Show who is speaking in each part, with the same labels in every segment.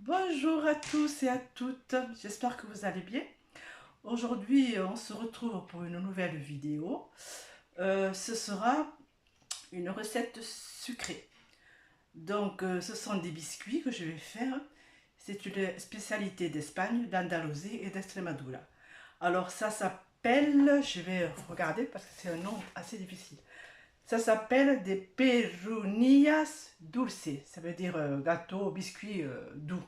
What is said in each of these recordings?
Speaker 1: Bonjour à tous et à toutes, j'espère que vous allez bien. Aujourd'hui, on se retrouve pour une nouvelle vidéo. Ce sera une recette sucrée. Donc, ce sont des biscuits que je vais faire. C'est une spécialité d'Espagne, d'Andalousie et d'Extremadura. Alors, ça s'appelle, je vais regarder parce que c'est un nom assez difficile. Ça s'appelle des perunillas dulces. Ça veut dire gâteau, biscuit doux.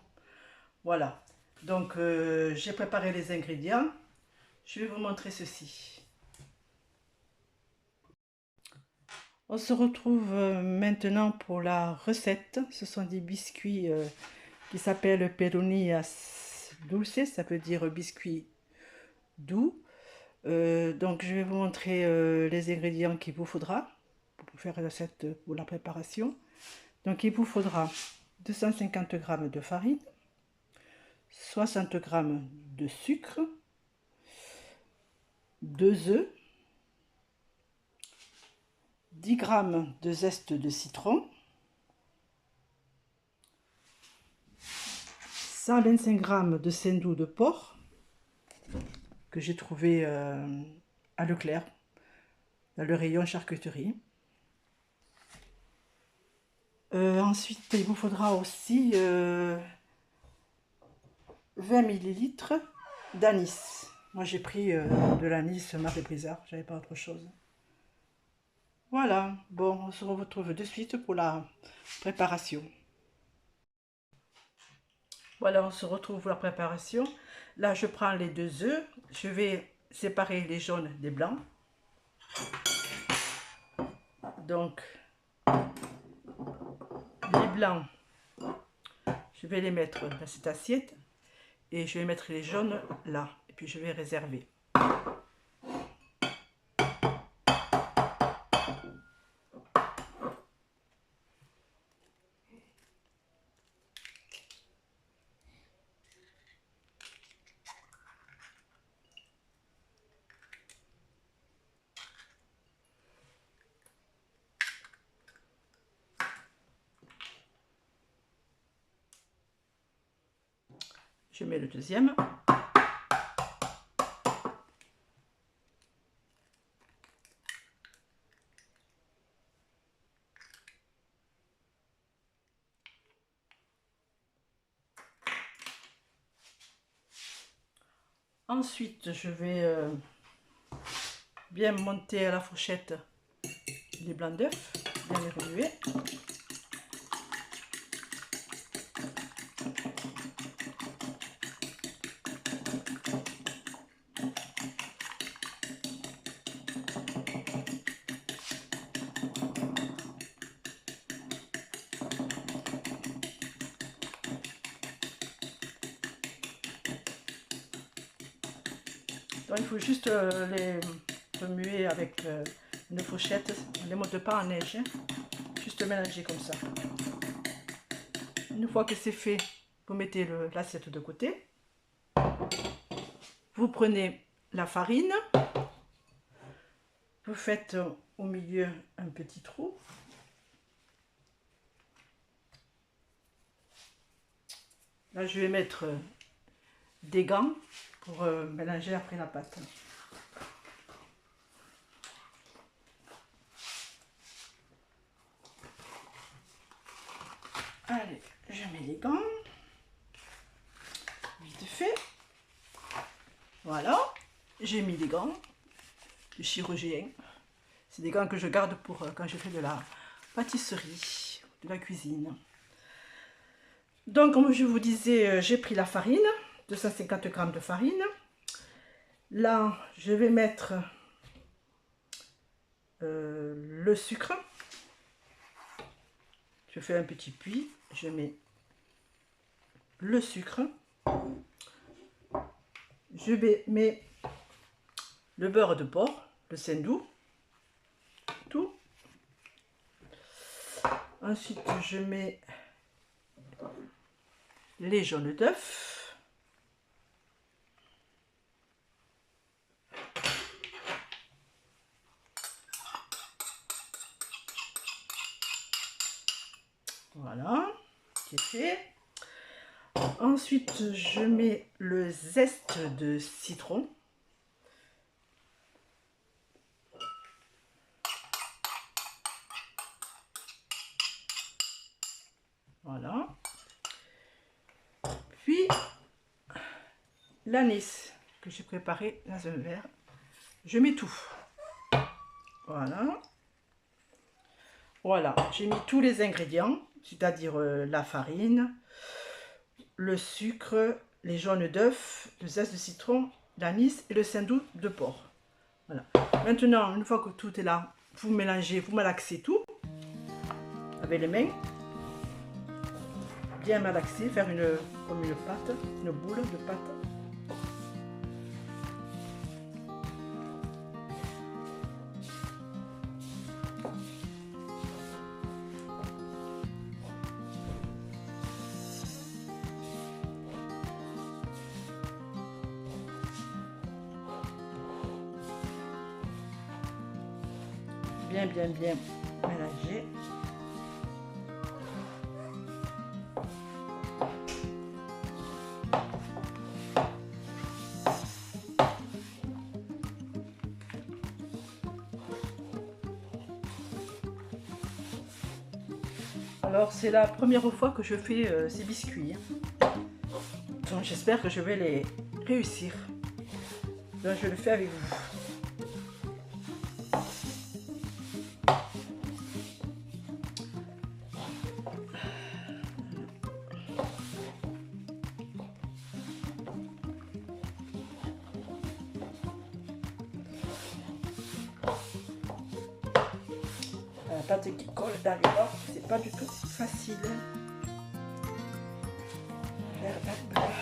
Speaker 1: Voilà. Donc, j'ai préparé les ingrédients. Je vais vous montrer ceci. On se retrouve maintenant pour la recette. Ce sont des biscuits qui s'appellent perunillas dulces. Ça veut dire biscuits doux. Donc, je vais vous montrer les ingrédients qu'il vous faudra pour faire pour la préparation. Donc, il vous faudra 250 g de farine, 60 g de sucre, 2 œufs, 10 g de zeste de citron, 125 g de sendou de porc que j'ai trouvé à Leclerc, dans le rayon charcuterie. Ensuite, il vous faudra aussi 20 ml d'anis. Moi, j'ai pris de l'anis Marie Brizard, j'avais pas autre chose. Voilà, bon, on se retrouve de suite pour la préparation. Voilà, on se retrouve pour la préparation. Là, je prends les 2 œufs. Je vais séparer les jaunes des blancs. Donc, les blancs, je vais les mettre dans cette assiette. Et je vais mettre les jaunes là. Et puis, je vais réserver. Je mets le deuxième. Ensuite, je vais bien monter à la fourchette les blancs d'œufs, bien les remuer. Donc, il faut juste les remuer avec une fourchette. On ne les monte pas en neige, hein. Juste mélanger comme ça. Une fois que c'est fait, vous mettez l'assiette de côté. Vous prenez la farine. Vous faites au milieu un petit trou. Là, je vais mettre des gants pour mélanger après la pâte. Allez, je mets les gants. Vite fait. Voilà, j'ai mis des gants de chirurgien. C'est des gants que je garde pour quand je fais de la pâtisserie, de la cuisine. Donc, comme je vous disais, j'ai pris la farine, 250 g de farine. Là, je vais mettre le sucre. Je fais un petit puits, je mets le sucre. Je mets le beurre de porc, le sendou, tout. Ensuite, je mets les jaunes d'œufs. Voilà, c'est fait. Ensuite, je mets le zeste de citron. Voilà. Puis, l'anis que j'ai préparé dans un verre. Je mets tout. Voilà. Voilà, j'ai mis tous les ingrédients, c'est-à-dire la farine, le sucre, les jaunes d'œufs, le zeste de citron, l'anis et le saindoux de porc. Voilà. Maintenant, une fois que tout est là, vous mélangez, vous malaxez tout avec les mains. Bien malaxer, faire comme une pâte, une boule de pâte. Bien mélanger. Alors c'est la première fois que je fais ces biscuits. Donc j'espère que je vais les réussir. Donc je le fais avec vous. La pâte qui colle dans les bords, c'est pas du tout facile. Faire la beurre.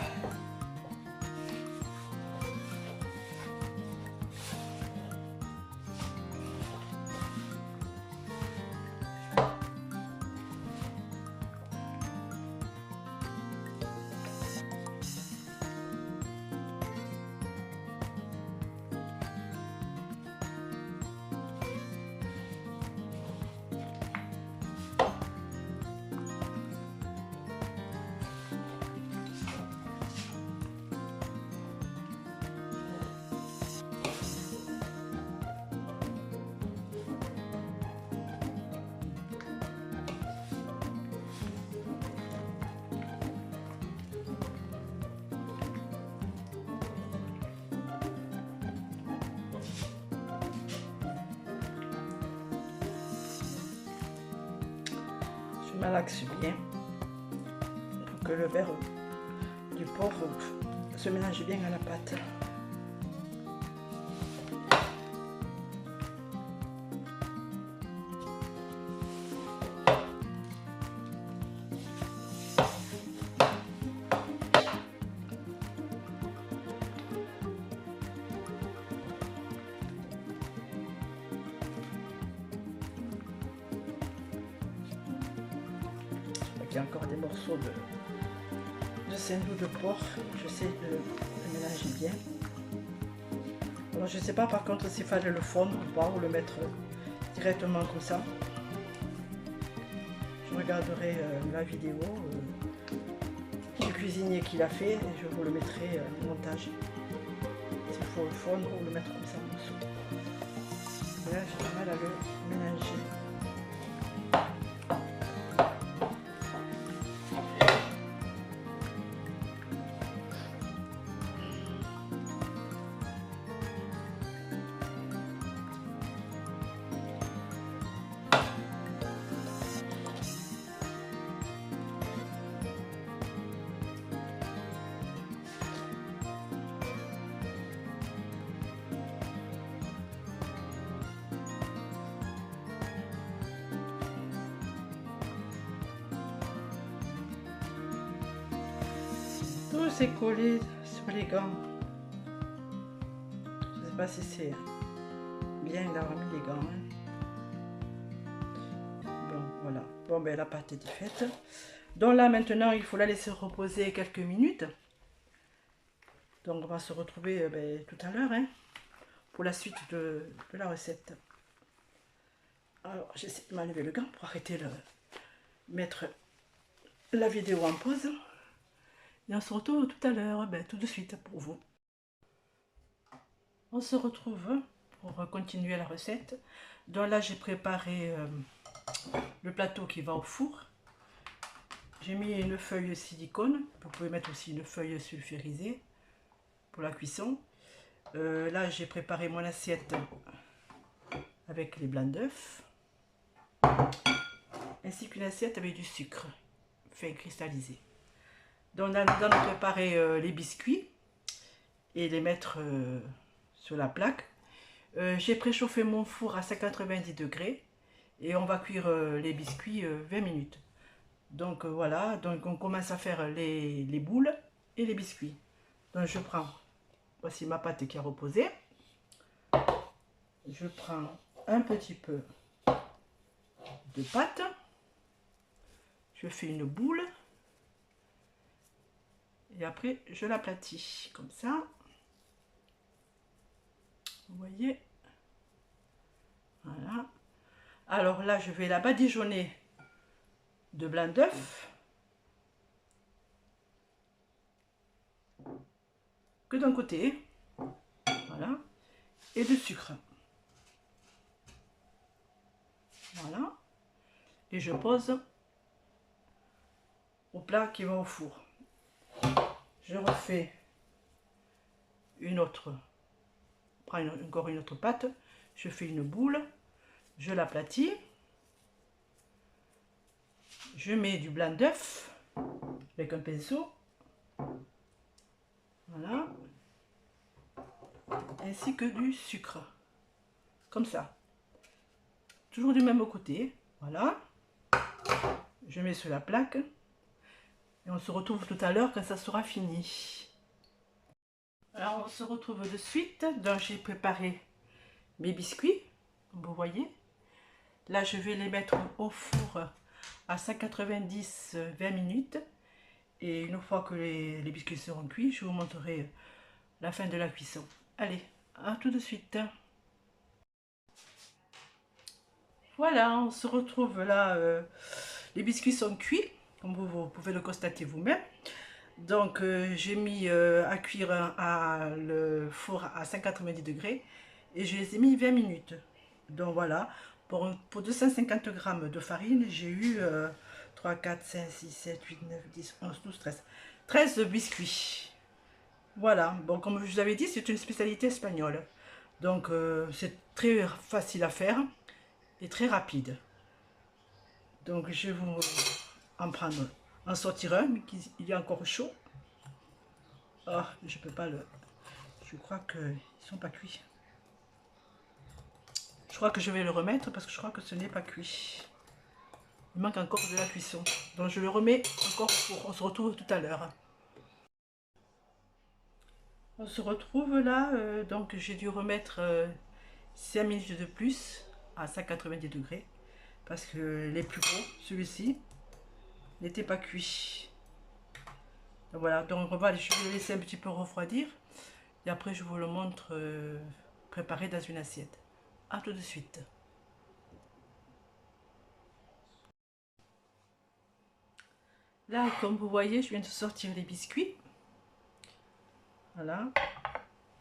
Speaker 1: Je malaxe bien pour que le verre du porc se mélange bien à la pâte. Il y a encore des morceaux de saindoux de porc. J'essaie de mélanger bien. Alors je ne sais pas par contre s'il fallait le fondre ou pas, ou le mettre directement comme ça. Je regarderai la vidéo du cuisinier qui l'a fait et je vous le mettrai au montage. S'il faut le fondre ou le mettre comme ça en morceaux. Là j'ai du mal à le mélanger. Tout s'est collé sur les gants. Je ne sais pas si c'est bien d'avoir mis les gants. Bon, voilà. Bon, ben la pâte est faite. Donc là, maintenant, il faut la laisser reposer quelques minutes. Donc, on va se retrouver tout à l'heure pour la suite de la recette. Alors, j'essaie de m'enlever le gant pour arrêter mettre la vidéo en pause. Et on se retrouve tout à l'heure, tout de suite pour vous. On se retrouve pour continuer la recette. Donc là, j'ai préparé le plateau qui va au four. J'ai mis une feuille silicone. Vous pouvez mettre aussi une feuille sulfurisée pour la cuisson. Là, j'ai préparé mon assiette avec les blancs d'œufs, ainsi qu'une assiette avec du sucre fin cristallisé. Donc, nous allons préparer les biscuits et les mettre sur la plaque. J'ai préchauffé mon four à 190 degrés et on va cuire les biscuits 20 minutes. Donc voilà, donc on commence à faire les boules et les biscuits. Donc je prends, voici ma pâte qui a reposé. Je prends un petit peu de pâte. Je fais une boule. Et après, je l'aplatis comme ça. Vous voyez? Voilà. Alors là, je vais la badigeonner de blanc d'œuf. Que d'un côté. Voilà. Et de sucre. Voilà. Et je pose au plat qui va au four. Je refais une autre. Prends encore une autre pâte. Je fais une boule. Je l'aplatis. Je mets du blanc d'œuf avec un pinceau. Voilà. Ainsi que du sucre. Comme ça. Toujours du même côté. Voilà. Je mets sur la plaque. Et on se retrouve tout à l'heure quand ça sera fini. Alors on se retrouve de suite. Donc j'ai préparé mes biscuits. Comme vous voyez. Là je vais les mettre au four à 190 20 minutes. Et une fois que les biscuits seront cuits, je vous montrerai la fin de la cuisson. Allez, à tout de suite. Voilà, on se retrouve là. Les biscuits sont cuits, comme vous pouvez le constater vous-même. Donc j'ai mis à cuire le four à 190 degrés et je les ai mis 20 minutes. Donc voilà, pour 250 g de farine, j'ai eu 3, 4, 5, 6, 7, 8, 9, 10, 11, 12, 13 biscuits. Voilà, bon comme je vous avais dit, c'est une spécialité espagnole. Donc c'est très facile à faire et très rapide. Donc je vais vous en sortir un, mais il est encore chaud. Ah, je peux pas le... Je crois qu'ils sont pas cuits. Je crois que je vais le remettre parce que je crois que ce n'est pas cuit. Il manque encore de la cuisson. Donc je le remets encore pour... On se retrouve tout à l'heure. On se retrouve là. Donc j'ai dû remettre 5 minutes de plus à 190 degrés. Parce que les plus gros, celui-ci, n'était pas cuit. Donc voilà, donc je vais le laisser un petit peu refroidir. Et après je vous le montre préparé dans une assiette. A tout de suite. Là, comme vous voyez, je viens de sortir les biscuits. Voilà.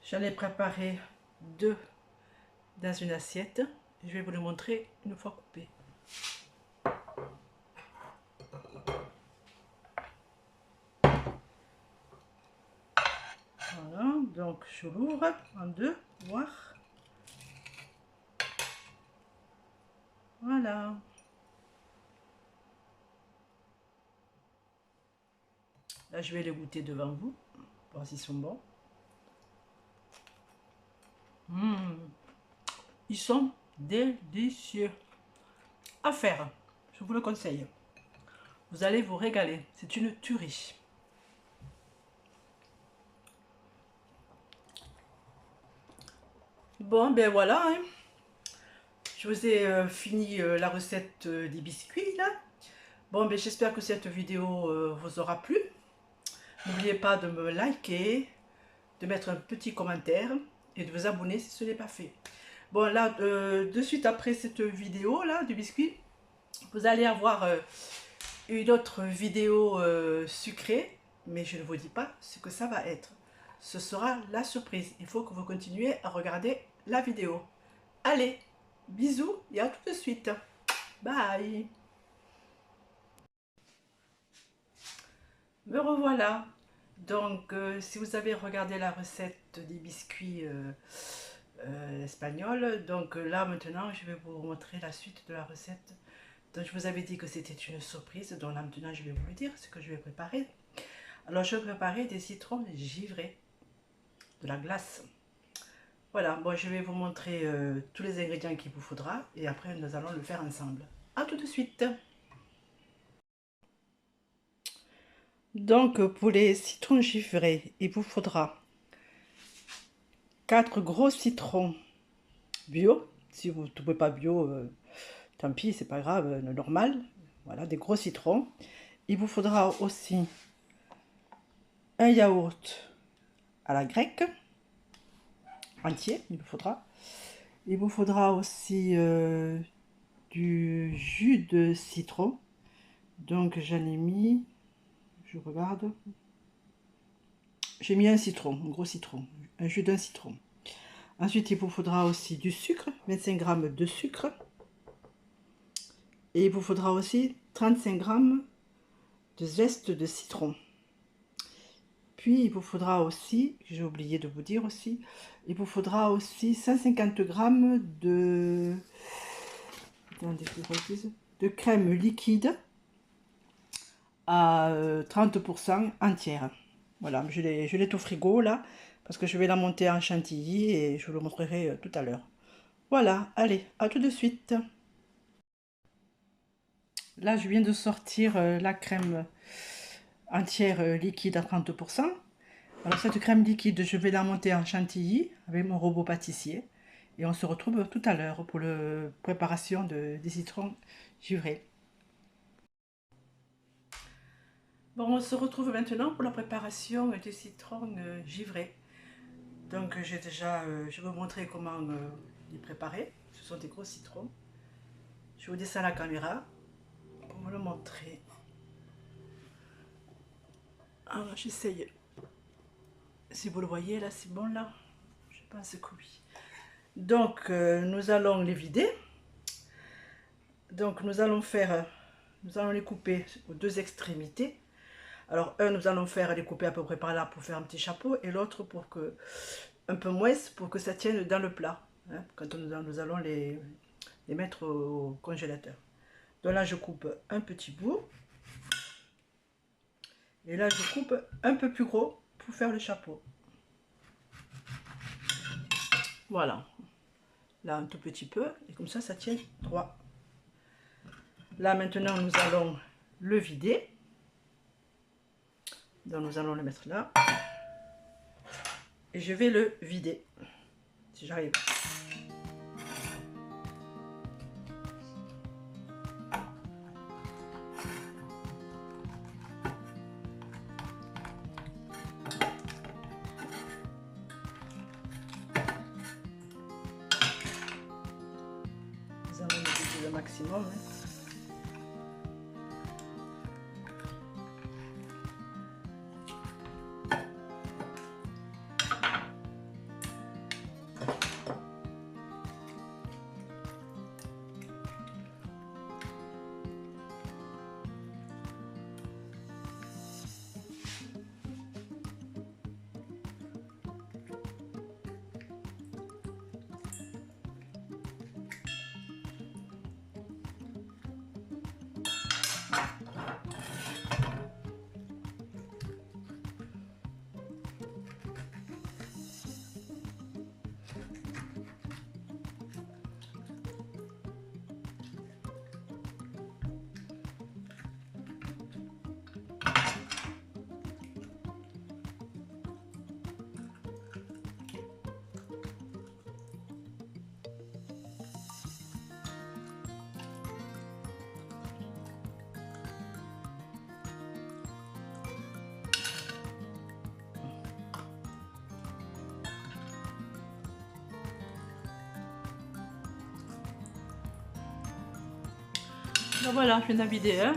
Speaker 1: J'en ai préparé 2 dans une assiette. Je vais vous le montrer une fois coupé. Voilà, donc je l'ouvre en 2, voir. Voilà. Là, je vais les goûter devant vous, voir s'ils sont bons. Ils sont délicieux. À faire, je vous le conseille. Vous allez vous régaler. C'est une tuerie. Bon, ben voilà. Hein. Je vous ai fini la recette des biscuits, là. Bon, ben j'espère que cette vidéo vous aura plu. N'oubliez pas de me liker, de mettre un petit commentaire et de vous abonner si ce n'est pas fait. Bon, là, de suite après cette vidéo, là, du biscuit, vous allez avoir une autre vidéo sucrée mais je ne vous dis pas ce que ça va être. Ce sera la surprise. Il faut que vous continuiez à regarder la vidéo. Allez, bisous et à tout de suite. Bye. Me revoilà. Donc, si vous avez regardé la recette des biscuits espagnols, donc là maintenant, je vais vous montrer la suite de la recette. Donc, je vous avais dit que c'était une surprise, donc là maintenant, je vais vous le dire ce que je vais préparer. Alors, je vais préparer des citrons givrés, de la glace. Voilà, bon, je vais vous montrer tous les ingrédients qu'il vous faudra et après, nous allons le faire ensemble. A tout de suite. Donc, pour les citrons givrés, il vous faudra 4 gros citrons bio. Si vous ne trouvez pas bio, tant pis, c'est pas grave, normal. Voilà, des gros citrons. Il vous faudra aussi un yaourt à la grecque, entier, il vous faudra. Il vous faudra aussi du jus de citron. Donc, j'en ai mis, je regarde, j'ai mis un citron, un gros citron, un jus d'un citron. Ensuite, il vous faudra aussi du sucre, 25 g de sucre. Et il vous faudra aussi 35 g de zeste de citron. Puis, il vous faudra aussi, j'ai oublié de vous dire aussi, il vous faudra aussi 150 g de crème liquide à 30% entière. Voilà, je l'ai au frigo là, parce que je vais la monter en chantilly et je vous le montrerai tout à l'heure. Voilà, allez, à tout de suite. Là, je viens de sortir la crème entière liquide à 30%. Alors, cette crème liquide, je vais la monter en chantilly avec mon robot pâtissier. Et on se retrouve tout à l'heure pour la préparation des citrons givrés. Bon, on se retrouve maintenant pour la préparation des citrons givrés. Donc, je vais vous montrer comment les préparer. Ce sont des gros citrons. Je vous descends la caméra pour vous le montrer. Alors, j'essaye. Si vous le voyez, là, c'est bon, là? Je pense que oui. Donc, nous allons les vider. Donc, nous allons les couper aux deux extrémités. Alors, nous allons les couper à peu près par là pour faire un petit chapeau, et l'autre un peu moins pour que ça tienne dans le plat, hein, quand nous allons les mettre au congélateur. Donc là, je coupe un petit bout, et là, je coupe un peu plus gros pour faire le chapeau. Voilà, là un tout petit peu, et comme ça tient droit. Là, maintenant, nous allons le vider. Donc nous allons le mettre là. Et je vais le vider. Si j'arrive. Nous allons le vider le maximum. Hein. Donc voilà, je viens d'en vider un.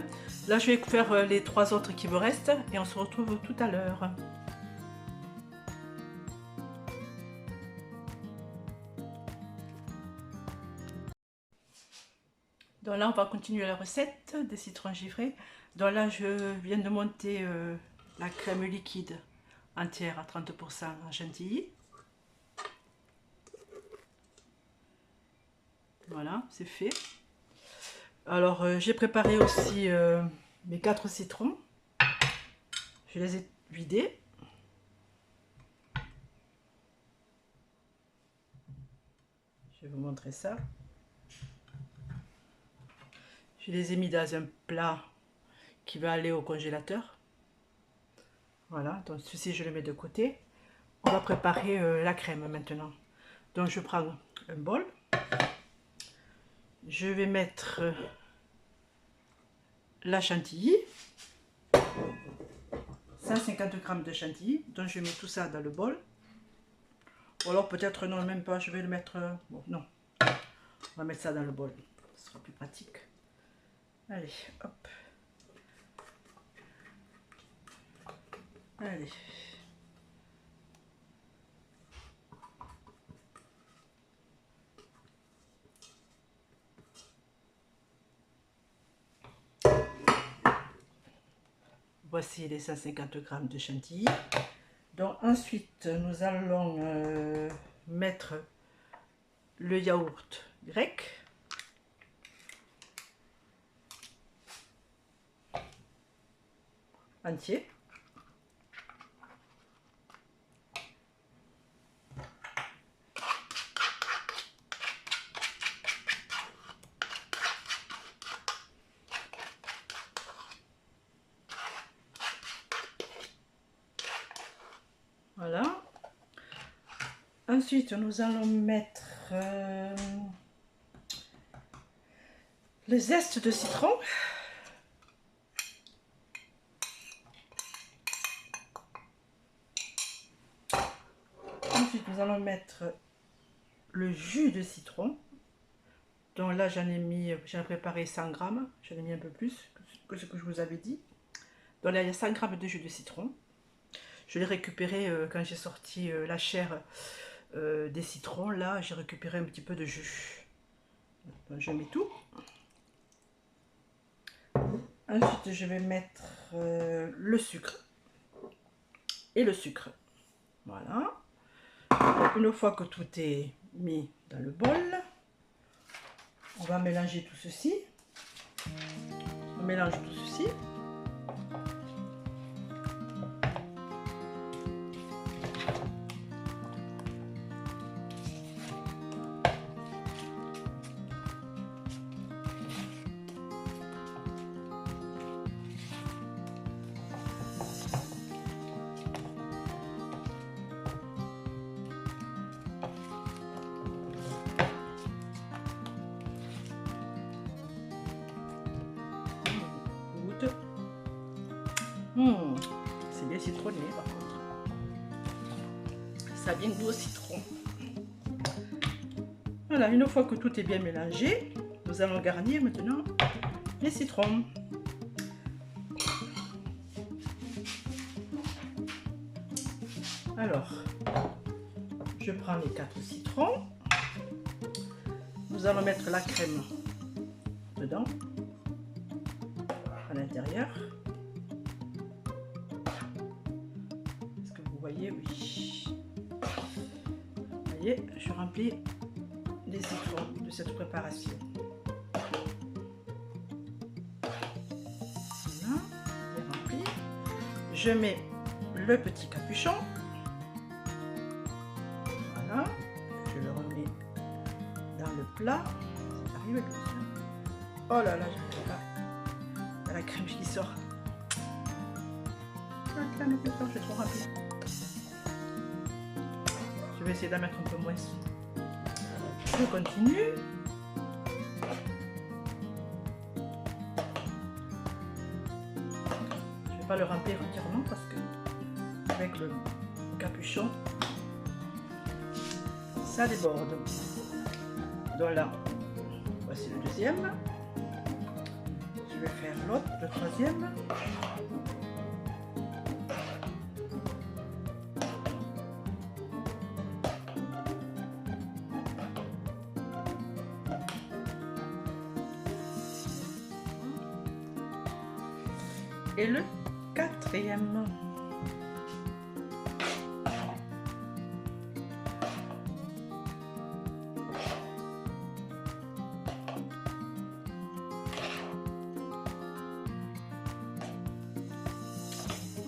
Speaker 1: Là, je vais faire les 3 autres qui me restent et on se retrouve tout à l'heure. Donc là, on va continuer la recette des citrons givrés. Donc là, je viens de monter la crème liquide entière à 30% en chantilly. Voilà, c'est fait. Alors, j'ai préparé aussi mes 4 citrons. Je les ai vidés. Je vais vous montrer ça. Je les ai mis dans un plat qui va aller au congélateur. Voilà, donc ceci je le mets de côté. On va préparer la crème maintenant. Donc je prends un bol. Je vais mettre la chantilly. 150 g de chantilly. Donc je mets tout ça dans le bol. Ou alors peut-être non, même pas, je vais le mettre... bon, non. On va mettre ça dans le bol. Ce sera plus pratique. Allez, hop. Allez. Voici les 150 g de chantilly. Donc ensuite, nous allons mettre le yaourt grec. Entier. Voilà. Ensuite, nous allons mettre le zeste de citron. Ensuite, nous allons mettre le jus de citron. Donc là, j'en ai préparé 100 g. J'en ai mis un peu plus que ce que je vous avais dit. Donc là, il y a 100 g de jus de citron. Je l'ai récupéré quand j'ai sorti la chair des citrons. Là, j'ai récupéré un petit peu de jus. Donc, je mets tout. Ensuite, je vais mettre le sucre et le sucre. Voilà. Une fois que tout est mis dans le bol, on va mélanger tout ceci. On mélange tout ceci. C'est bien citronné par contre. Ça a bien goût au citron. Voilà, une fois que tout est bien mélangé, nous allons garnir maintenant les citrons. Alors, je prends les 4 citrons. Nous allons mettre la crème dedans, à l'intérieur. Est-ce que vous voyez? Oui. Vous voyez, je remplis les citrons de cette préparation. Voilà, c'est rempli. Je mets le petit capuchon. Voilà, je le remets dans le plat. Ça arrive comme ça. Oh là là, j'arrive là. La crème qui sort. La crème qui sort, j'ai trop rempli. Je vais essayer d'en mettre un peu moins. Je continue. Je ne vais pas le remplir entièrement parce que avec le capuchon, ça déborde. Donc là, voici le deuxième. Je vais faire l'autre, le troisième. Et le quatrième.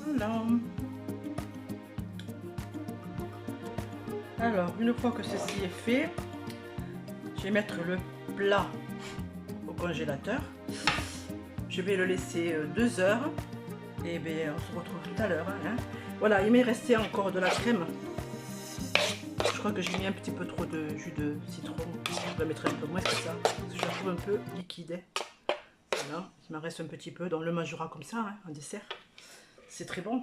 Speaker 1: Voilà. Alors, une fois que ceci est fait, je vais mettre le plat au congélateur. Je vais le laisser 2 heures. Et bien, on se retrouve tout à l'heure. Hein. Voilà, il m'est resté encore de la crème. Je crois que j'ai mis un petit peu trop de jus de citron. Je vais mettre un peu moins que ça, parce que je la trouve un peu liquide. Voilà, il m'en reste un petit peu. Donc le mangera comme ça, hein, en dessert. C'est très bon.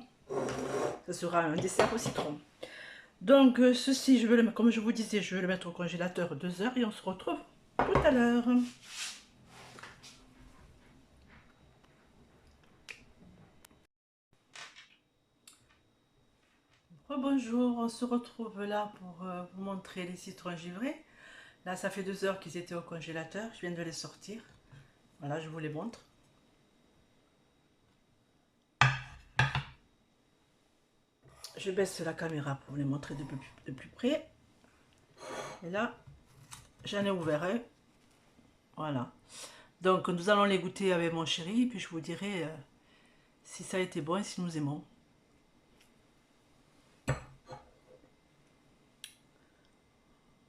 Speaker 1: Ce sera un dessert au citron. Donc ceci, je vais le, comme je vous disais, je vais le mettre au congélateur 2 heures et on se retrouve tout à l'heure. Bonjour, on se retrouve là pour vous montrer les citrons givrés. Là, ça fait 2 heures qu'ils étaient au congélateur. Je viens de les sortir. Voilà, je vous les montre. Je baisse la caméra pour vous les montrer de plus près. Et là, j'en ai ouvert un. Voilà. Donc, nous allons les goûter avec mon chéri. Puis je vous dirai si ça a été bon et si nous aimons.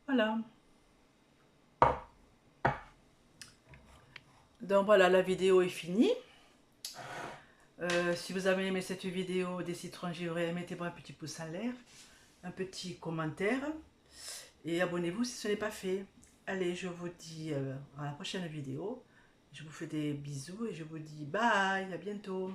Speaker 1: Voilà. Donc voilà, la vidéo est finie. Si vous avez aimé cette vidéo des citrons givrés, mettez-moi un petit pouce en l'air, un petit commentaire et abonnez-vous si ce n'est pas fait. Allez, je vous dis à la prochaine vidéo. Je vous fais des bisous et je vous dis bye, à bientôt.